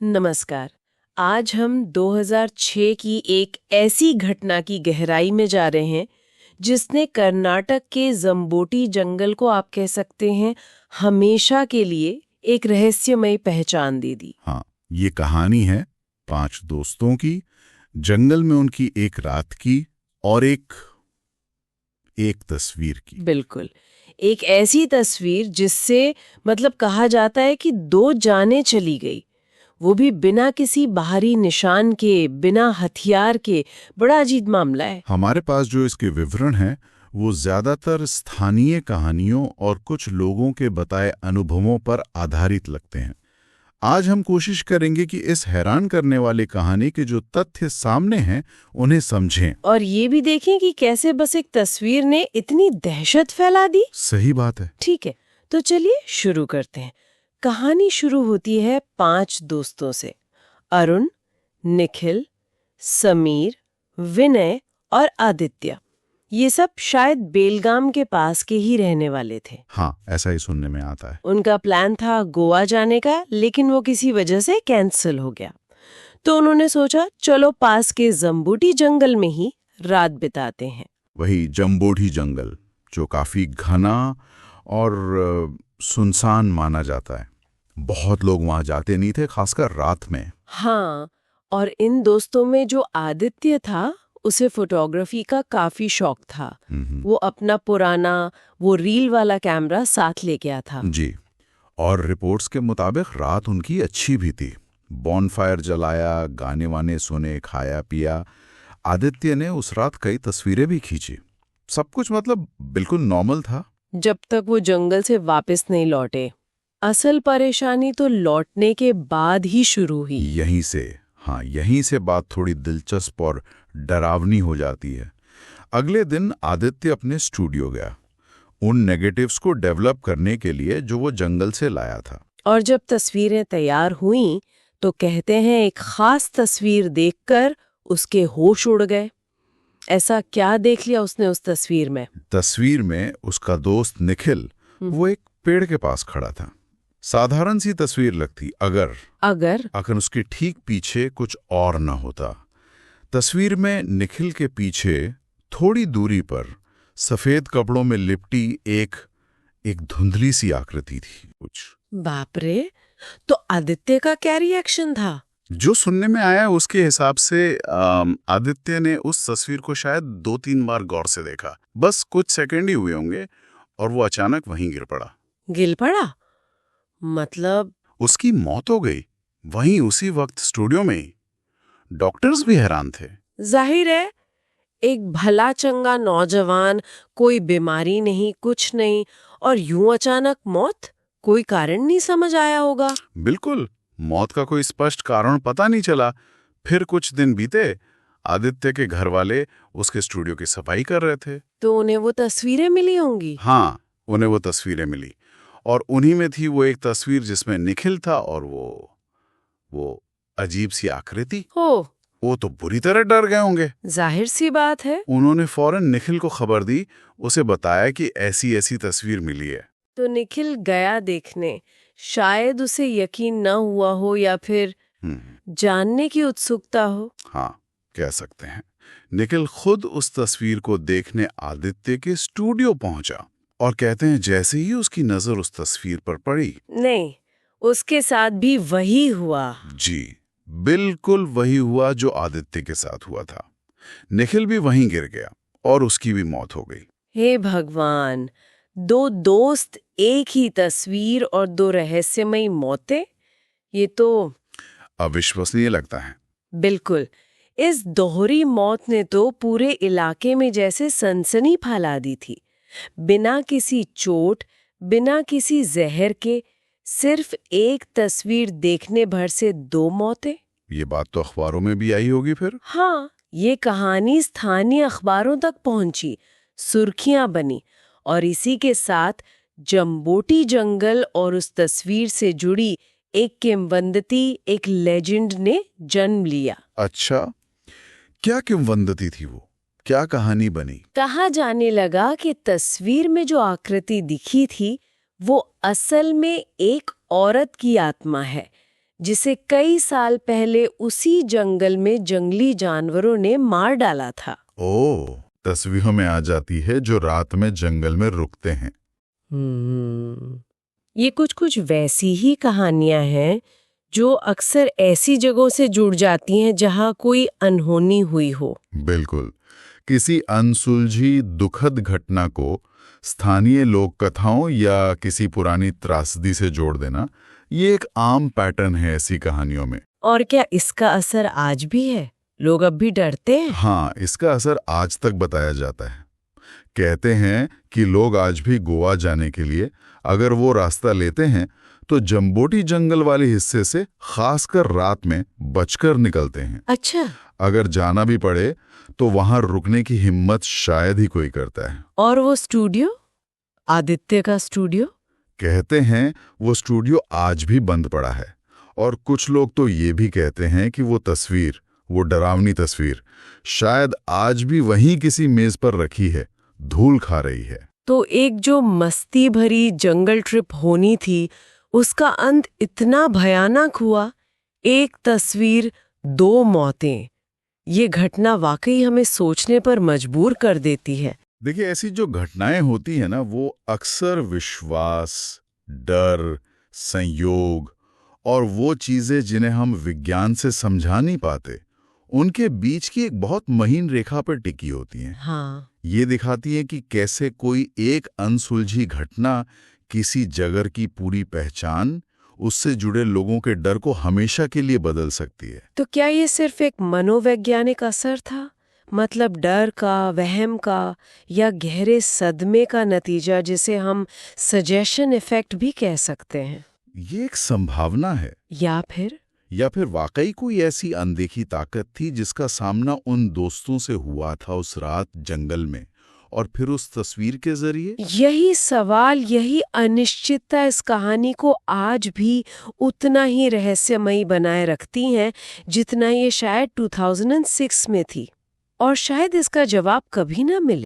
नमस्कार। आज हम 2006 की एक ऐसी घटना की गहराई में जा रहे हैं जिसने कर्नाटक के जम्बोटी जंगल को आप कह सकते हैं हमेशा के लिए एक रहस्यमयी पहचान दे दी। हाँ, ये कहानी है 5 दोस्तों की, जंगल में उनकी एक रात की और एक तस्वीर की। बिल्कुल, एक ऐसी तस्वीर जिससे कहा जाता है कि 2 जानें चली गई, वो भी बिना किसी बाहरी निशान के, बिना हथियार के। बड़ा अजीब मामला है। हमारे पास जो इसके विवरण हैं, वो ज्यादातर स्थानीय कहानियों और कुछ लोगों के बताए अनुभवों पर आधारित लगते हैं। आज हम कोशिश करेंगे कि इस हैरान करने वाली कहानी के जो तथ्य सामने हैं, उन्हें समझें। और ये भी देखें कि कैसे बस एक तस्वीर ने इतनी दहशत फैला दी। सही बात है। ठीक है, तो चलिए शुरू करते हैं। कहानी शुरू होती है 5 दोस्तों से, अरुण, निखिल, समीर, विनय और आदित्य। ये सब शायद बेलगाम के पास के ही रहने वाले थे। हाँ, ऐसा ही सुनने में आता है। उनका प्लान था गोवा जाने का, लेकिन वो किसी वजह से कैंसिल हो गया। तो उन्होंने सोचा चलो पास के जम्बूटी जंगल में ही रात बिताते हैं। वही जम्बोटी जंगल, जो काफी घना और सुनसान माना जाता है। बहुत लोग वहां जाते नहीं थे, खासकर रात में। हाँ, और इन दोस्तों में जो आदित्य था, उसे फोटोग्राफी का काफी शौक था। वो अपना पुराना वो रील वाला कैमरा साथ ले गया था। जी, और रिपोर्ट्स के मुताबिक रात उनकी अच्छी भी थी। बॉनफायर जलाया, गाने वाने सुने, खाया पिया। आदित्य ने उस रात कई तस्वीरें भी खींची। सब कुछ बिल्कुल नॉर्मल था, जब तक वो जंगल से वापस नहीं लौटे। असल परेशानी तो लौटने के बाद ही शुरू हुई। यहीं से बात थोड़ी दिलचस्प और डरावनी हो जाती है। अगले दिन आदित्य अपने स्टूडियो गया, उन नेगेटिव्स को डेवलप करने के लिए जो वो जंगल से लाया था। और जब तस्वीरें तैयार हुईं, तो कहते हैं एक खास तस्वीर देखकर उसके होश उड़ गए। ऐसा क्या देख लिया उसने उस तस्वीर में? तस्वीर में उसका दोस्त निखिल वो एक पेड़ के पास खड़ा था। साधारण सी तस्वीर लगती अगर उसके ठीक पीछे कुछ और न होता। तस्वीर में निखिल के पीछे थोड़ी दूरी पर सफेद कपड़ों में लिपटी एक धुंधली सी आकृति थी कुछ। बाप रे! तो आदित्य का क्या रिएक्शन था? जो सुनने में आया उसके हिसाब से आदित्य ने उस तस्वीर को शायद 2-3 बार गौर से देखा। बस कुछ सेकंड ही हुए होंगे और वो अचानक वहीं गिर पड़ा। गिर पड़ा? मतलब? उसकी मौत हो गई, वहीं उसी वक्त स्टूडियो में ही। डॉक्टर्स भी हैरान थे। जाहिर है, एक भला चंगा नौजवान, कोई बीमारी नहीं, कुछ नहीं, और यूं अचानक मौत। कोई कारण नहीं समझ आया होगा। बिल्कुल, मौत का कोई स्पष्ट कारण पता नहीं चला। फिर कुछ दिन बीते, आदित्य के घर वाले उसके स्टूडियो की सफाई कर रहे थे। तो उन्हें वो तस्वीरें मिली होंगी। हाँ, उन्हें वो तस्वीरें मिली, और उन्हीं में थी वो एक तस्वीर जिसमें निखिल था और वो अजीब सी आकृति। वो तो बुरी तरह डर गए होंगे। जाहिर सी बात है। उन्होंने फौरन निखिल को खबर दी, उसे बताया कि ऐसी ऐसी तस्वीर मिली है। तो निखिल गया देखने। शायद उसे यकीन न हुआ हो या फिर जानने की उत्सुकता हो। हाँ, कह सकते हैं। निखिल खुद उस तस्वीर को देखने आदित्य के स्टूडियो पहुंचा, और कहते हैं जैसे ही उसकी नजर उस तस्वीर पर पड़ी, नहीं, उसके साथ भी वही हुआ। जी, बिल्कुल वही हुआ जो आदित्य के साथ हुआ था। निखिल भी वहीं गिर गया और उसकी भी मौत हो गई। हे भगवान! 2 दोस्त, एक ही तस्वीर और 2 रहस्यमयी मौतें। ये तो अविश्वसनीय लगता है। बिल्कुल। इस दोहरी मौत ने तो पूरे इलाके में जैसे सनसनी फैला दी थी। बिना किसी चोट, बिना किसी जहर के, सिर्फ एक तस्वीर देखने भर से 2 मौतें। ये बात तो अखबारों में भी आई होगी फिर। हाँ, ये कहानी स्थानीय अखबारों तक पहुंची, सुर्खियां बनी, और इसी के साथ जम्बोटी जंगल और उस तस्वीर से जुड़ी एक किंवदंती, एक लेजेंड ने जन्म लिया। अच्छा, क्या किंवदंती थी वो? क्या कहानी बनी? कहा जाने लगा कि तस्वीर में जो आकृति दिखी थी, वो असल में एक औरत की आत्मा है, जिसे कई साल पहले उसी जंगल में जंगली जानवरों ने मार डाला था। ओह, तस्वीरों में आ जाती है जो रात में जंगल में रुकते हैं। ये कुछ वैसी ही कहानियां हैं जो अक्सर ऐसी जगहों से जुड़ जाती हैं जहां कोई अनहोनी हुई हो। बिल्कुल, किसी अनसुलझी दुखद घटना को स्थानीय लोक कथाओं या किसी पुरानी त्रासदी से जोड़ देना, ये एक आम पैटर्न है ऐसी कहानियों में। और क्या इसका असर आज भी है? लोग अब भी डरते हैं? हाँ, इसका असर आज तक बताया जाता है। कहते हैं कि लोग आज भी गोवा जाने के लिए अगर वो रास्ता लेते हैं तो जम्बोटी जंगल वाले हिस्से से खासकर रात में बचकर निकलते हैं। अच्छा। अगर जाना भी पड़े तो वहां रुकने की हिम्मत शायद ही कोई करता है। और वो स्टूडियो, आदित्य का स्टूडियो? कहते हैं वो स्टूडियो आज भी बंद पड़ा है, और कुछ लोग तो ये भी कहते हैं कि वो तस्वीर, वो डरावनी तस्वीर शायद आज भी वहीं किसी मेज पर रखी है, धूल खा रही है। तो एक जो मस्ती भरी जंगल ट्रिप होनी थी, उसका अंत इतना भयानक हुआ। एक तस्वीर, 2 मौतें। ये घटना वाकई हमें सोचने पर मजबूर कर देती है। देखिए, ऐसी जो घटनाएं होती है ना, वो अक्सर विश्वास, डर, संयोग और वो चीजें जिन्हें हम विज्ञान से समझा नहीं पाते, उनके बीच की एक बहुत महीन रेखा पर टिकी होती हैं। हाँ। ये दिखाती है कि कैसे कोई एक अनसुलझी घटना किसी जगह की पूरी पहचान, उससे जुड़े लोगों के डर को हमेशा के लिए बदल सकती है। तो क्या ये सिर्फ एक मनोवैज्ञानिक असर था? मतलब डर का, वहम का, या गहरे सदमे का नतीजा, जिसे हम सजेशन इफेक्ट भी कह सकते हैं? ये एक संभावना है। या फिर वाकई कोई ऐसी अनदेखी ताकत थी जिसका सामना उन दोस्तों से हुआ था उस रात जंगल में, और फिर उस तस्वीर के जरिए। यही सवाल, यही अनिश्चितता इस कहानी को आज भी उतना ही रहस्यमयी बनाए रखती हैं जितना ये शायद 2006 में थी। और शायद इसका जवाब कभी ना मिले।